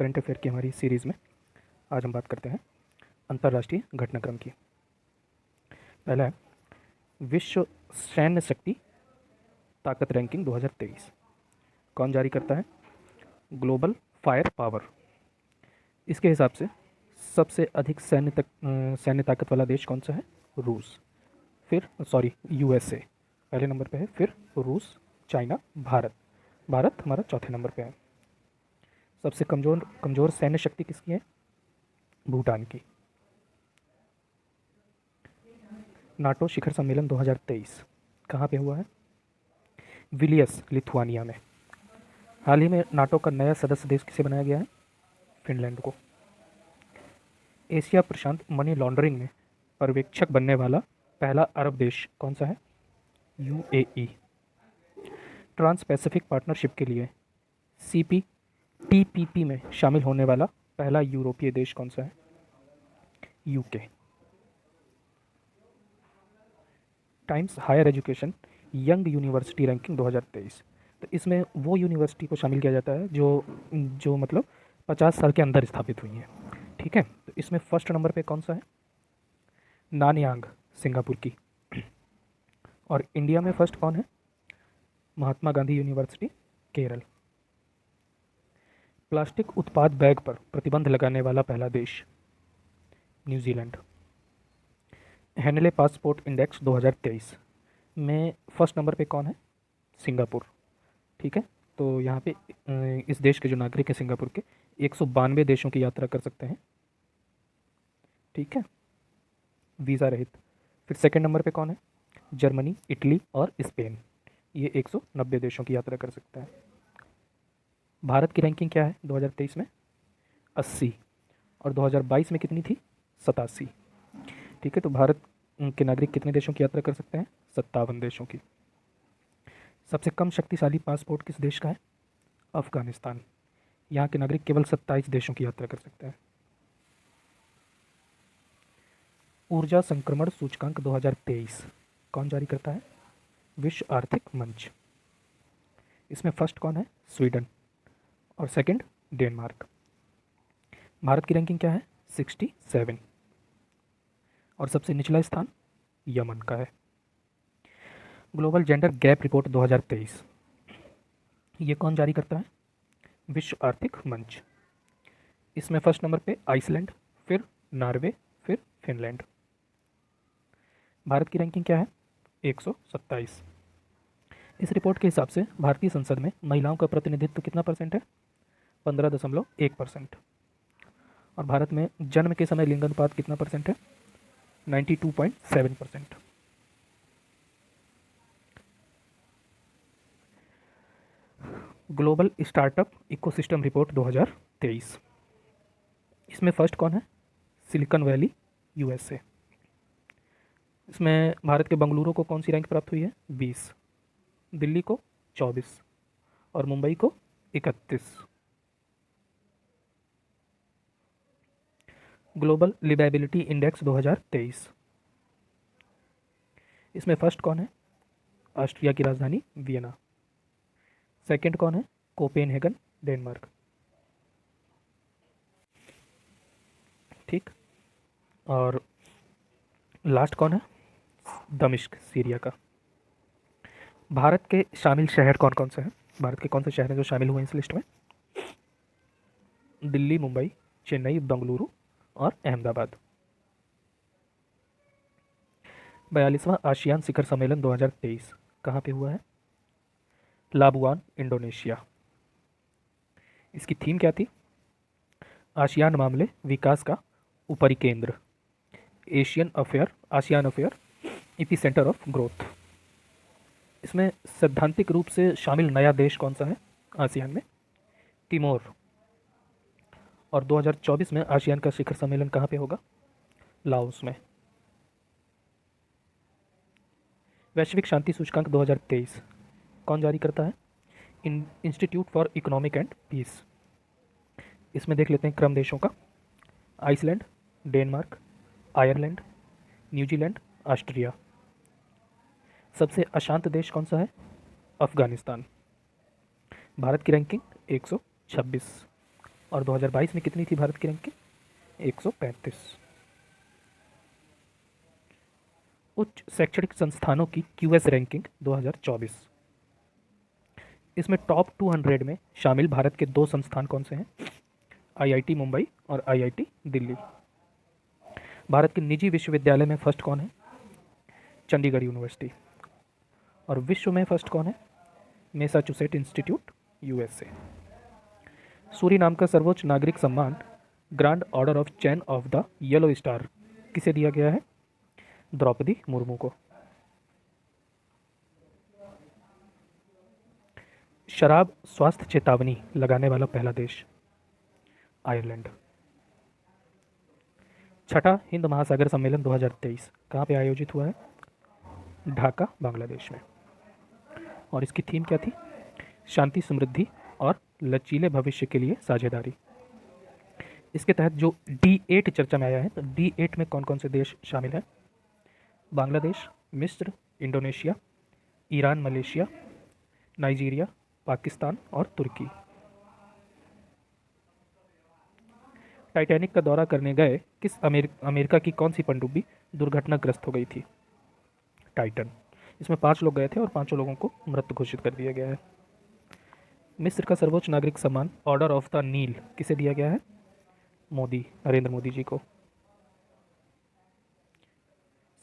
Current affair की हमारी series में आज हम बात करते हैं अंतर्राष्ट्रीय घटनाक्रम की। पहला है विश्व सैन्य शक्ति ताकत रैंकिंग 2023। कौन जारी करता है? Global fire power. इसके हिसाब से सबसे अधिक सैन्य ताकत वाला देश कौन सा है? रूस। फिर यूएसए पहले नंबर पे है, फिर रूस, चाइना, भारत। भारत हमारा चौथे नंबर पे है। सबसे कमज़ोर सैन्य शक्ति किसकी है? भूटान की। नाटो शिखर सम्मेलन 2023 कहाँ पे हुआ है? विलियस, लिथुआनिया में। हाल ही में नाटो का नया सदस्य देश किसे बनाया गया है? फिनलैंड को। एशिया प्रशांत मनी लॉन्ड्रिंग में पर्यवेक्षक बनने वाला पहला अरब देश कौन सा है? यूएई। ट्रांस पैसिफिक पार्टनरशिप के लिए टीपीपी में शामिल होने वाला पहला यूरोपीय देश कौन सा है? UK. Times Higher Education Young University Ranking 2023। तो इसमें वो यूनिवर्सिटी को शामिल किया जाता है जो मतलब 50 साल के अंदर स्थापित हुई हैं। ठीक है, तो इसमें फर्स्ट नंबर पे कौन सा है? नानयांग, सिंगापुर की। और इंडिया में फर्स्ट कौन है? महात्मा गांधी यूनिवर्सिटी, केरल। प्लास्टिक उत्पाद बैग पर प्रतिबंध लगाने वाला पहला देश न्यूजीलैंड। हेनले पासपोर्ट इंडेक्स 2023 में फर्स्ट नंबर पे कौन है? सिंगापुर। ठीक है, तो यहाँ पे इस देश के जो नागरिक हैं सिंगापुर के 192 देशों की यात्रा कर सकते हैं। ठीक है, वीज़ा रहित। फिर सेकंड नंबर पे कौन है? जर्मनी, इटली और स्पेन। ये 190 देशों की यात्रा कर सकता है। भारत की रैंकिंग क्या है 2023 में? 80। और 2022 में कितनी थी? 87। ठीक है, तो भारत के नागरिक कितने देशों की यात्रा कर सकते हैं? 57 देशों की। सबसे कम शक्तिशाली पासपोर्ट किस देश का है? अफगानिस्तान। यहाँ के नागरिक केवल 27 देशों की यात्रा कर सकते हैं। ऊर्जा संक्रमण सूचकांक 2023 कौन जारी करता है? विश्व आर्थिक मंच। इसमें फर्स्ट कौन है? स्वीडन। और सेकंड डेनमार्क। भारत की रैंकिंग क्या है? 67। और सबसे निचला स्थान यमन का है। ग्लोबल जेंडर गैप रिपोर्ट 2023 ये कौन जारी करता है? विश्व आर्थिक मंच। इसमें फर्स्ट नंबर पे आइसलैंड, फिर नॉर्वे, फिर फिनलैंड। भारत की रैंकिंग क्या है? 127। इस रिपोर्ट के हिसाब से भारतीय संसद में महिलाओं का प्रतिनिधित्व कितना परसेंट है? 15.1%। और भारत में जन्म के समय लिंग अनुपात कितना परसेंट है? 92.7%। ग्लोबल स्टार्टअप इकोसिस्टम रिपोर्ट 2023 इसमें फर्स्ट कौन है? Silicon valley, USA. इसमें भारत के बंगलुरु को कौन सी रैंक प्राप्त हुई है? 20। दिल्ली को 24 और मुंबई को 31। ग्लोबल लिवेबिलिटी इंडेक्स 2023 इसमें फर्स्ट कौन है? ऑस्ट्रिया की राजधानी वियना। सेकंड कौन है? Copenhagen, Denmark. ठीक, और लास्ट कौन है? दमिश्क, सीरिया का। भारत के शामिल शहर कौन कौन से हैं? भारत के कौन से शहर हैं जो शामिल हुए हैं इस लिस्ट में? दिल्ली, मुंबई, चेन्नई, बेंगलुरु और अहमदाबाद। 42वां आसियान शिखर सम्मेलन 2023 कहाँ पे हुआ है? Labuan, Indonesia. इसकी थीम क्या थी? आसियान मामले विकास का ऊपरी केंद्र। ASEAN affair EP centre of growth. इसमें सैद्धांतिक रूप से शामिल नया देश कौन सा है आसियान में? तिमोर। और 2024 में आसियान का शिखर सम्मेलन कहाँ पे होगा? लाओस में। वैश्विक शांति सूचकांक 2023 कौन जारी करता है? Institute for Economic and Peace. इसमें देख लेते हैं क्रम देशों का। Iceland, Denmark, Ireland, New Zealand, Austria. सबसे अशांत देश कौन सा है? अफगानिस्तान। भारत की रैंकिंग 126। और 2022 में कितनी थी भारत की रैंकिंग? 135। उच्च शैक्षणिक संस्थानों की क्यूएस रैंकिंग 2024। इसमें टॉप 200 में शामिल भारत के 2 संस्थान कौन से हैं? आईआईटी मुंबई और आईआईटी दिल्ली। भारत के निजी विश्वविद्यालय में फर्स्ट कौन है? चंडीगढ़ यूनिवर्सिटी। और विश्व में फर्स्ट कौन है? Massachusetts institute, USA. सूरीनाम का सर्वोच्च नागरिक सम्मान grand order of chain of the yellow star किसे दिया गया है? द्रौपदी मुर्मू को। शराब स्वास्थ्य चेतावनी लगाने वाला पहला देश? आयरलैंड। छठा हिंद महासागर सम्मेलन 2023 कहाँ पे आयोजित हुआ है? ढाका, बांग्लादेश में। और इसकी थीम क्या थी? शांति, समृद्धि और लचीले भविष्य के लिए साझेदारी। इसके तहत जो D8 चर्चा में आया है, तो D8 में कौन कौन से देश शामिल हैं? बांग्लादेश, मिस्र, Indonesia, Iran, Malaysia, Nigeria, Pakistan और तुर्की। टाइटैनिक का दौरा करने गए किस अमेरिका की कौन सी पनडुब्बी दुर्घटनाग्रस्त हो गई थी? टाइटन। इसमें 5 लोग गए थे और 5 लोगों को मृत घोषित कर दिया गया है। मिस्र का सर्वोच्च नागरिक सम्मान ऑर्डर ऑफ द नील किसे दिया गया है? मोदी, नरेंद्र मोदी जी को।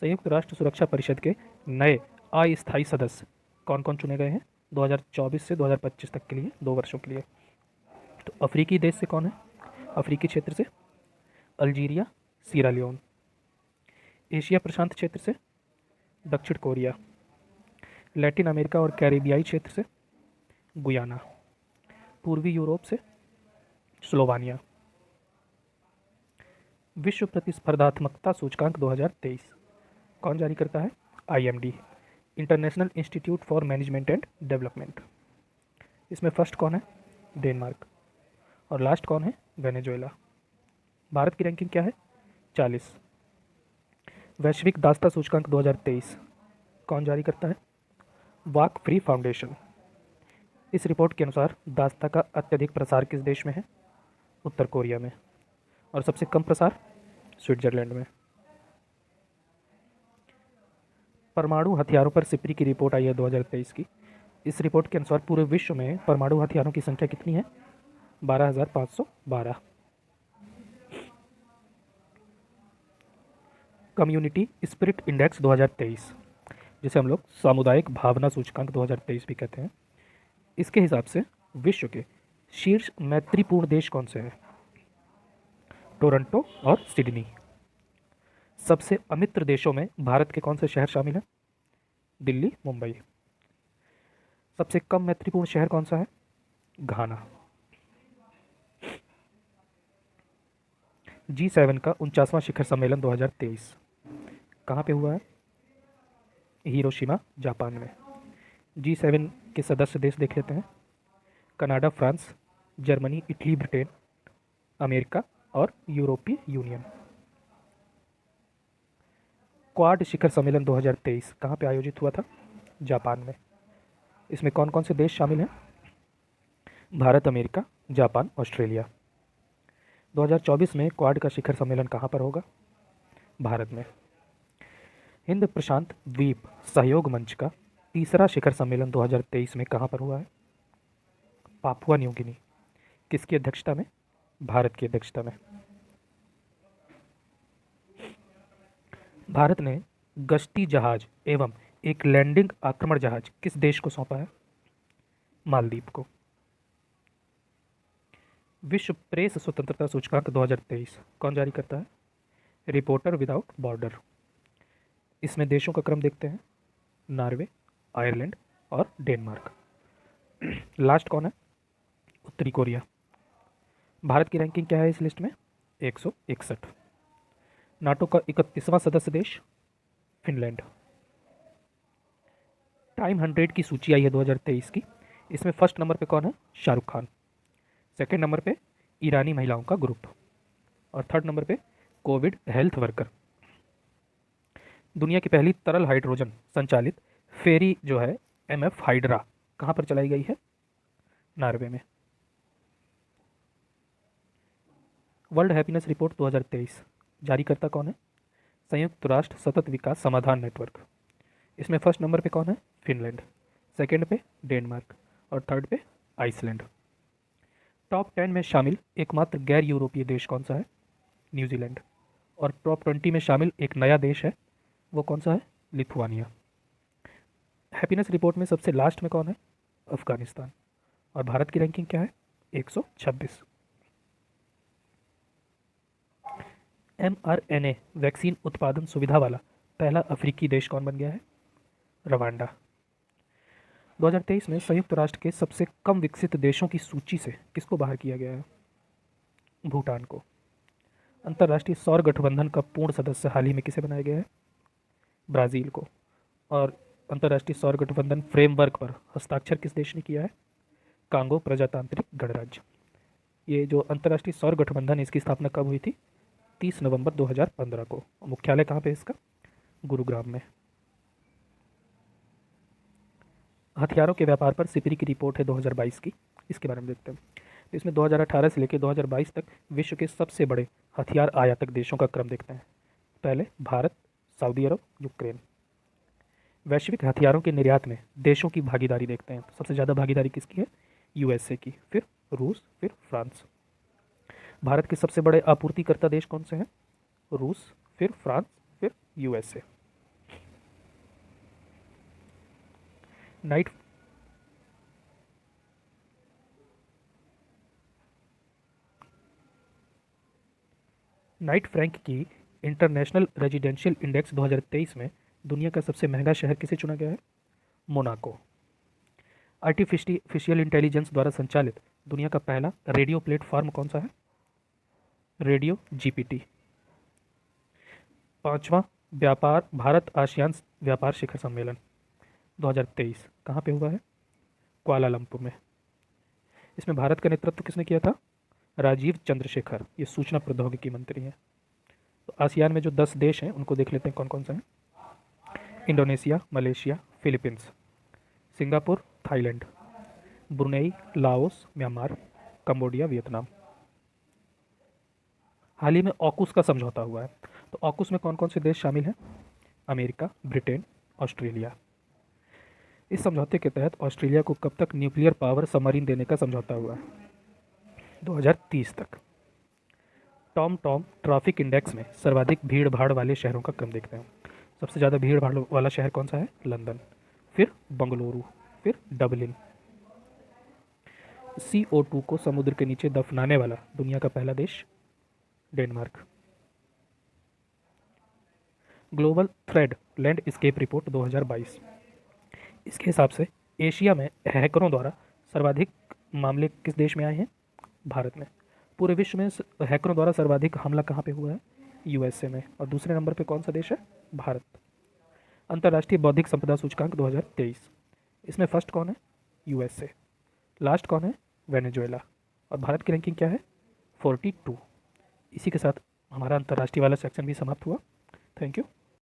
संयुक्त राष्ट्र सुरक्षा परिषद के नए अस्थायी सदस्य कौन कौन चुने गए हैं 2024 से 2025 तक के लिए, 2 वर्षों के लिए? तो अफ्रीकी देश से कौन है? अफ्रीकी क्षेत्र से अल्जीरिया, सीरा लियोन। एशिया प्रशांत क्षेत्र से दक्षिण कोरिया। लैटिन अमेरिका और कैरिबियाई क्षेत्र से गुयाना। पूर्वी यूरोप से स्लोवानिया। विश्व प्रतिस्पर्धात्मकता सूचकांक 2023 कौन जारी करता है? IMD, international institute for management and development. इसमें फर्स्ट कौन है? डेनमार्क। और लास्ट कौन है? वेनेजुएला। भारत की रैंकिंग क्या है? 40। वैश्विक दास्ता सूचकांक 2023 कौन जारी करता है? वाक फ्री फाउंडेशन। इस रिपोर्ट के अनुसार दास्ता का अत्यधिक प्रसार किस देश में है? उत्तर कोरिया में। और सबसे कम प्रसार? स्विट्जरलैंड में। परमाणु हथियारों पर सिपरी की रिपोर्ट आई है 2023 की। इस रिपोर्ट के अनुसार पूरे विश्व में परमाणु हथियारों की संख्या कितनी है? 12,512। कम्युनिटी स्पिरिट इंडेक्स 2023, जिसे हम लोग सामुदायिक भावना सूचकांक 2023 भी कहते हैं, इसके हिसाब से विश्व के शीर्ष मैत्रीपूर्ण देश कौन से हैं? टोरंटो और सिडनी। सबसे अमित्र देशों में भारत के कौन से शहर शामिल हैं? दिल्ली, मुंबई। सबसे कम मैत्रीपूर्ण शहर कौन सा है? घाना। G7 का 49वां शिखर सम्मेलन 2023 कहाँ पे हुआ है? हिरोशिमा, जापान में। G7 के सदस्य देश देख लेते हैं। Canada, France, Germany, Italy, Britain, America और यूरोपीय यूनियन। क्वाड शिखर सम्मेलन 2023 कहाँ पे आयोजित हुआ था? जापान में। इसमें कौन कौन से देश शामिल हैं? Bharat, America, Japan, Australia. 2024 में क्वाड का शिखर सम्मेलन कहाँ पर होगा? भारत में। हिंद प्रशांत द्वीप सहयोग मंच का तीसरा शिखर सम्मेलन 2023 में कहाँ पर हुआ है? Papua New Guinea. किसकी अध्यक्षता में? भारत की अध्यक्षता में। भारत ने गश्ती जहाज एवं एक लैंडिंग आक्रमण जहाज किस देश को सौंपा है? मालदीव को। विश्व प्रेस स्वतंत्रता सूचकांक 2023 कौन जारी करता है? Reporter without border. इसमें देशों का क्रम देखते हैं। नॉर्वे, आयरलैंड और डेनमार्क। लास्ट कौन है? उत्तरी कोरिया। भारत की रैंकिंग क्या है इस लिस्ट में? 161। नाटो का 31वां सदस्य देश? फिनलैंड। टाइम 100 की सूची आई है 2023 की। इसमें फर्स्ट नंबर पे कौन है? शाहरुख खान। सेकेंड नंबर पे ईरानी महिलाओं का ग्रुप। और थर्ड नंबर पे कोविड हेल्थ वर्कर। दुनिया की पहली तरल हाइड्रोजन संचालित फेरी जो है MF हाइड्रा कहाँ पर चलाई गई है? नॉर्वे में। वर्ल्ड हैप्पीनेस रिपोर्ट 2023 जारीकर्ता कौन है? संयुक्त राष्ट्र सतत विकास समाधान नेटवर्क। इसमें फर्स्ट नंबर पे कौन है? फिनलैंड, सेकंड पे डेनमार्क और थर्ड पे आइसलैंड। टॉप 10 में शामिल एकमात्र गैर यूरोपीय देश कौन सा है? न्यूजीलैंड। और टॉप 20 में शामिल एक नया देश है, वो कौन सा है? लिथुआनिया। हैप्पीनेस रिपोर्ट में सबसे लास्ट में कौन है? अफगानिस्तान। और भारत की रैंकिंग क्या है? 126। mRNA वैक्सीन उत्पादन सुविधा वाला पहला अफ्रीकी देश कौन बन गया है? रवांडा। 2023 में संयुक्त राष्ट्र के सबसे कम विकसित देशों की सूची से किसको बाहर किया गया है? भूटान को। अंतर्राष्ट्रीय सौर गठबंधन का पूर्ण सदस्य हाल ही में किसे बनाया गया है? ब्राज़ील को। और अंतर्राष्ट्रीय सौर गठबंधन फ्रेमवर्क पर हस्ताक्षर किस देश ने किया है? कांगो प्रजातांत्रिक गणराज्य। ये जो अंतर्राष्ट्रीय सौर गठबंधन है, इसकी स्थापना कब हुई थी? 30 नवंबर 2015 को। मुख्यालय कहाँ पे है इसका? गुरुग्राम में। हथियारों के व्यापार पर सिपरी की रिपोर्ट है 2022 की, इसके बारे में देखते हैं। तो इसमें 2018 से लेकर 2022 तक विश्व के सबसे बड़े हथियार आयातक देशों का क्रम देखते हैं। पहले भारत, सऊदी अरब, यूक्रेन। वैश्विक हथियारों के निर्यात में देशों की भागीदारी देखते हैं। तो सबसे ज़्यादा भागीदारी किसकी है? यूएसए की, फिर रूस, फिर फ्रांस। भारत के सबसे बड़े आपूर्तिकर्ता देश कौन से हैं? रूस, फिर फ्रांस, फिर यूएसए। नाइट नाइट फ्रैंक की इंटरनेशनल रेजिडेंशियल इंडेक्स 2023 में दुनिया का सबसे महंगा शहर किसे चुना गया है? मोनाको। आर्टिफिशियल इंटेलिजेंस द्वारा संचालित दुनिया का पहला रेडियो प्लेटफॉर्म कौन सा है? Radio GPT. पांचवा व्यापार भारत आसियान व्यापार शिखर सम्मेलन 2023 कहाँ पे हुआ है? कुआलालंपुर में। इसमें भारत का नेतृत्व किसने किया था? राजीव चंद्रशेखर, ये सूचना प्रौद्योगिकी मंत्री हैं। तो आसियान में जो 10 देश हैं उनको देख लेते हैं कौन कौन से हैं। Indonesia, Malaysia, Philippines, Singapore, Thailand, Brunei, Laos, Myanmar, Cambodia, Vietnam. हाल ही में ऑकुस का समझौता हुआ है। तो ऑकुस में कौन कौन से देश शामिल हैं? America, Britain, Australia. इस समझौते के तहत ऑस्ट्रेलिया को कब तक न्यूक्लियर पावर सबमरीन देने का समझौता हुआ है? 2030 तक। टॉम टॉम ट्रैफिक इंडेक्स में सर्वाधिक भीड़ भाड़ वाले शहरों का क्रम देखते हैं। सबसे ज़्यादा भीड़ भाड़ वाला शहर कौन सा है? लंदन, फिर बंगलुरु, फिर डबलिन। CO2 को समुद्र के नीचे दफनाने वाला दुनिया का पहला देश? Denmark. Global thread landscape report 2022, इसके हिसाब से एशिया में हैकरों द्वारा सर्वाधिक मामले किस देश में आए हैं? भारत में। पूरे विश्व में हैकरों द्वारा सर्वाधिक हमला कहाँ पे हुआ है? यूएसए में। और दूसरे नंबर पे कौन सा देश है? भारत। अंतर्राष्ट्रीय बौद्धिक संपदा सूचकांक 2023, इसमें फर्स्ट कौन है? यूएसए। लास्ट कौन है? वेनेजुएला। और भारत की रैंकिंग क्या है? 42। इसी के साथ हमारा अंतर्राष्ट्रीय वाला सेक्शन भी समाप्त हुआ। Thank you.